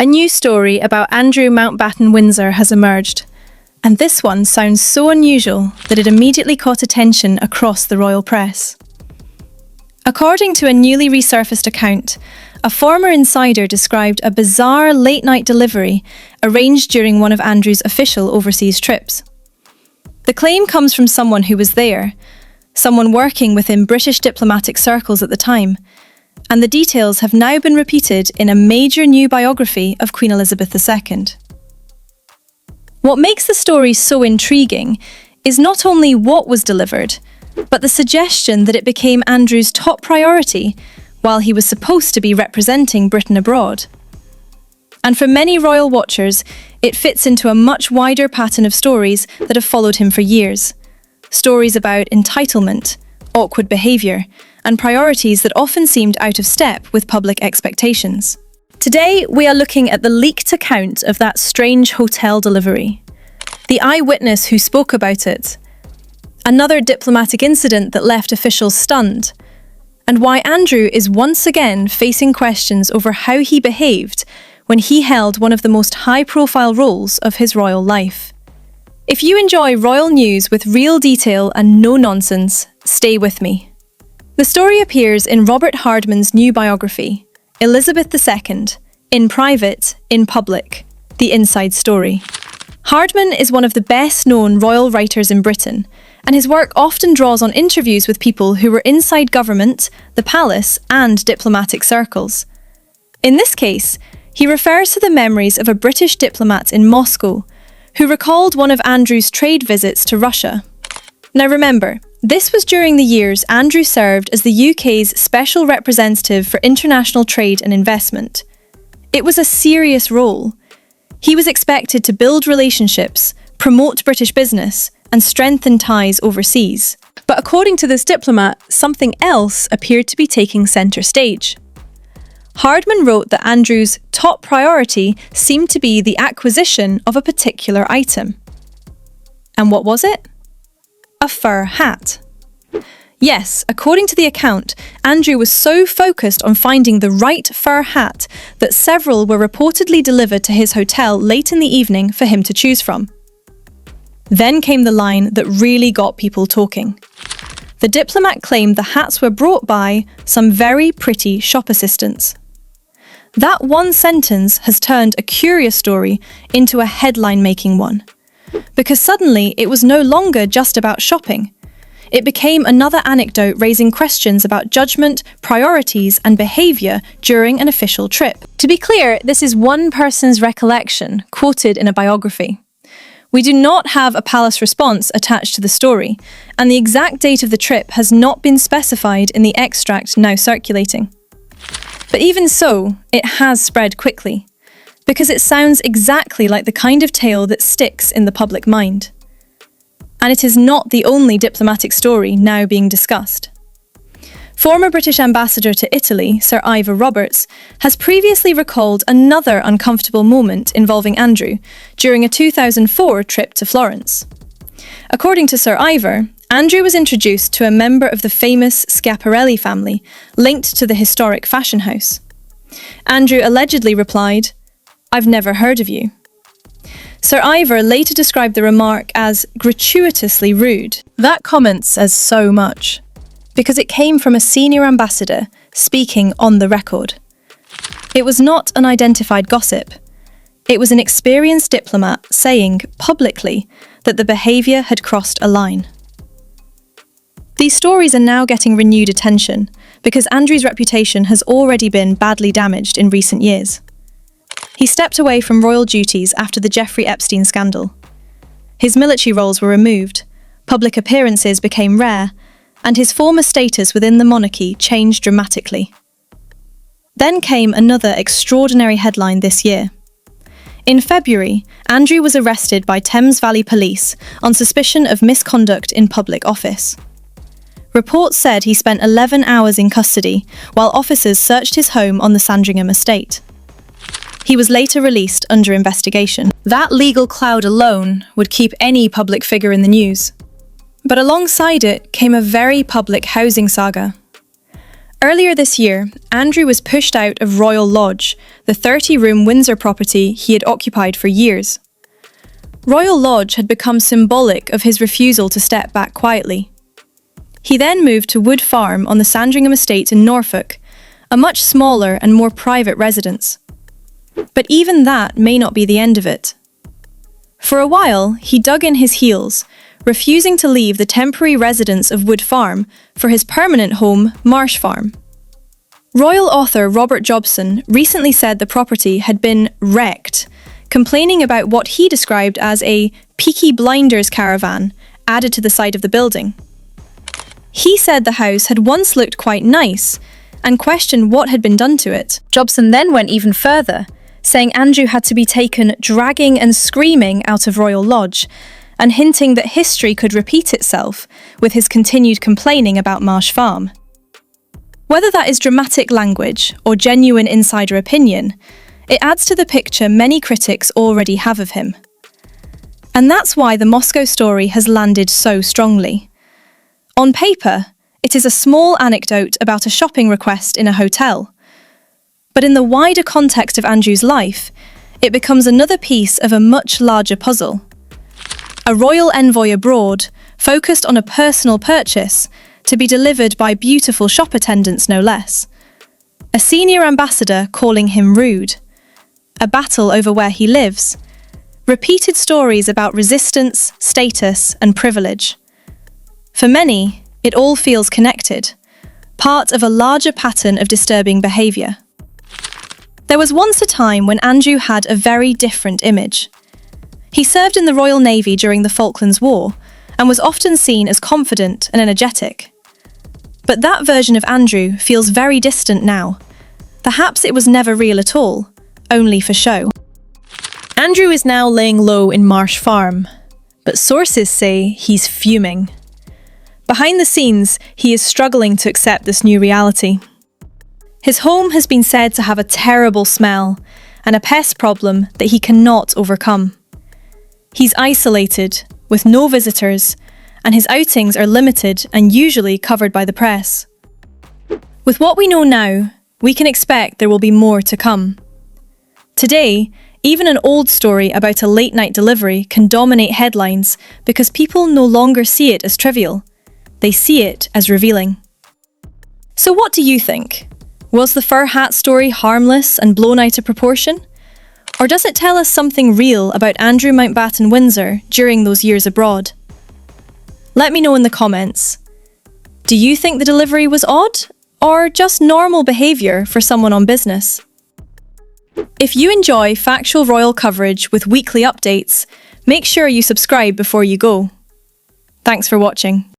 A new story about Andrew Mountbatten-Windsor has emerged, and this one sounds so unusual that it immediately caught attention across the royal press. According to a newly resurfaced account, a former insider described a bizarre late-night delivery arranged during one of Andrew's official overseas trips. The claim comes from someone who was there, someone working within British diplomatic circles at the time, and the details have now been repeated in a major new biography of Queen Elizabeth II. What makes the story so intriguing is not only what was delivered, but the suggestion that it became Andrew's top priority while he was supposed to be representing Britain abroad. And for many royal watchers, it fits into a much wider pattern of stories that have followed him for years. Stories about entitlement, awkward behaviour, and priorities that often seemed out of step with public expectations. Today, we are looking at the leaked account of that strange hotel delivery, the eyewitness who spoke about it, another diplomatic incident that left officials stunned, and why Andrew is once again facing questions over how he behaved when he held one of the most high-profile roles of his royal life. If you enjoy royal news with real detail and no nonsense, stay with me. The story appears in Robert Hardman's new biography, Elizabeth II, In Private, in Public, The Inside Story. Hardman is one of the best-known royal writers in Britain, and his work often draws on interviews with people who were inside government, the palace, and diplomatic circles. In this case, he refers to the memories of a British diplomat in Moscow, who recalled one of Andrew's trade visits to Russia. Now remember, this was during the years Andrew served as the UK's Special Representative for International Trade and Investment. It was a serious role. He was expected to build relationships, promote British business, and strengthen ties overseas. But according to this diplomat, something else appeared to be taking centre stage. Hardman wrote that Andrew's top priority seemed to be the acquisition of a particular item. And what was it? A fur hat. Yes, according to the account, Andrew was so focused on finding the right fur hat that several were reportedly delivered to his hotel late in the evening for him to choose from. Then came the line that really got people talking. The diplomat claimed the hats were brought by some very pretty shop assistants. That one sentence has turned a curious story into a headline-making one, because suddenly it was no longer just about shopping. It became another anecdote raising questions about judgment, priorities, and behaviour during an official trip. To be clear, this is one person's recollection, quoted in a biography. We do not have a palace response attached to the story, and the exact date of the trip has not been specified in the extract now circulating. But even so, it has spread quickly, because it sounds exactly like the kind of tale that sticks in the public mind. And it is not the only diplomatic story now being discussed. Former British Ambassador to Italy, Sir Ivor Roberts, has previously recalled another uncomfortable moment involving Andrew during a 2004 trip to Florence. According to Sir Ivor, Andrew was introduced to a member of the famous Schiaparelli family linked to the historic fashion house. Andrew allegedly replied, "I've never heard of you." Sir Ivor later described the remark as gratuitously rude. That comment says so much, because it came from a senior ambassador speaking on the record. It was not an identified gossip. It was an experienced diplomat saying publicly that the behaviour had crossed a line. These stories are now getting renewed attention because Andrew's reputation has already been badly damaged in recent years. He stepped away from royal duties after the Jeffrey Epstein scandal. His military roles were removed, public appearances became rare, and his former status within the monarchy changed dramatically. Then came another extraordinary headline this year. In February, Andrew was arrested by Thames Valley Police on suspicion of misconduct in public office. Reports said he spent 11 hours in custody while officers searched his home on the Sandringham Estate. He was later released under investigation. That legal cloud alone would keep any public figure in the news. But alongside it came a very public housing saga. Earlier this year, Andrew was pushed out of Royal Lodge, the 30-room Windsor property he had occupied for years. Royal Lodge had become symbolic of his refusal to step back quietly. He then moved to Wood Farm on the Sandringham Estate in Norfolk, a much smaller and more private residence. But even that may not be the end of it. For a while, he dug in his heels, refusing to leave the temporary residence of Wood Farm for his permanent home, Marsh Farm. Royal author Robert Hardman recently said the property had been wrecked, complaining about what he described as a Peaky Blinders caravan added to the side of the building. He said the house had once looked quite nice and questioned what had been done to it. Hardman then went even further, saying Andrew had to be taken dragging and screaming out of Royal Lodge, and hinting that history could repeat itself with his continued complaining about Marsh Farm. Whether that is dramatic language or genuine insider opinion, it adds to the picture many critics already have of him. And that's why the Moscow story has landed so strongly. On paper, it is a small anecdote about a shopping request in a hotel. But in the wider context of Andrew's life, it becomes another piece of a much larger puzzle. A royal envoy abroad, focused on a personal purchase, to be delivered by beautiful shop attendants no less. A senior ambassador calling him rude. A battle over where he lives. Repeated stories about resistance, status, and privilege. For many, it all feels connected, part of a larger pattern of disturbing behaviour. There was once a time when Andrew had a very different image. He served in the Royal Navy during the Falklands War and was often seen as confident and energetic. But that version of Andrew feels very distant now. Perhaps it was never real at all, only for show. Andrew is now laying low in Marsh Farm, but sources say he's fuming. Behind the scenes, he is struggling to accept this new reality. His home has been said to have a terrible smell and a pest problem that he cannot overcome. He's isolated, with no visitors, and his outings are limited and usually covered by the press. With what we know now, we can expect there will be more to come. Today, even an old story about a late-night delivery can dominate headlines because people no longer see it as trivial. They see it as revealing. So what do you think? Was the fur hat story harmless and blown out of proportion? Or does it tell us something real about Andrew Mountbatten-Windsor during those years abroad? Let me know in the comments. Do you think the delivery was odd, or just normal behaviour for someone on business? If you enjoy factual royal coverage with weekly updates, make sure you subscribe before you go. Thanks for watching.